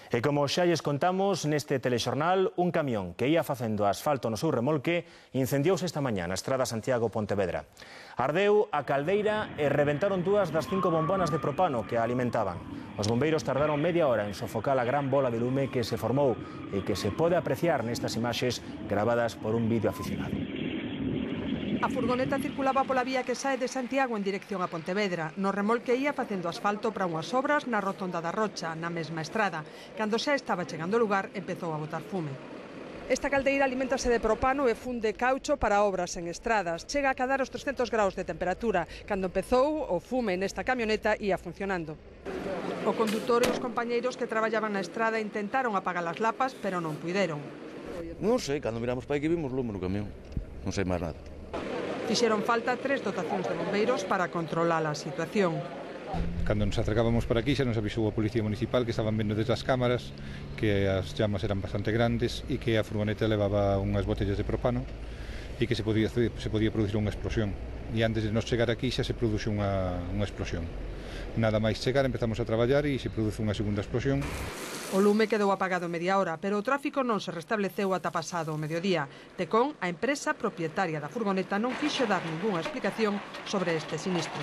E como xa lles contamos neste telexornal, un camión que ia facendo asfalto no seu remolque incendiouse esta mañá na estrada Santiago-Pontevedra. Ardeu a caldeira e rebentaron dúas das 5 bombonas de propano que a alimentaban. Os bombeiros tardaron media hora en sofocar a gran bola de lume que se formou e que se pode apreciar nestas imaxes gravadas por un vídeo aficionado. A furgoneta circulaba pola vía que sae de Santiago en dirección a Pontevedra. No remolque ia facendo asfalto para unhas obras na rotonda da Rocha, na mesma estrada. Cando xa estaba chegando ao lugar, empezou a botar fume. Esta caldeira aliméntase de propano e funde caucho para obras en estradas. Chega a cadar os 300 graus de temperatura. Cando empezou, o fume nesta camioneta ia funcionando. O condutor e os compañeiros que traballaban na estrada intentaron apagar as lapas, pero non puideron. Non sei, cando miramos para aquí vimos lume no camión. Non sei máis nada. Fixeron falta 3 dotacións de bombeiros para controlar a situación. Cando nos acercábamos por aquí xa nos avisou a Policía Municipal que estaban vendo desde as cámaras que as llamas eran bastante grandes e que a furgoneta levaba unhas botellas de propano e que se podía producir unha explosión. E antes de nos chegar aquí xa se produxe unha explosión. Nada máis chegar empezamos a traballar e se produce unha segunda explosión. O lume quedou apagado media hora, pero o tráfico non se restableceu ata pasado o mediodía. Tecón, a empresa propietaria da furgoneta, non quixo dar ningunha explicación sobre este sinistro.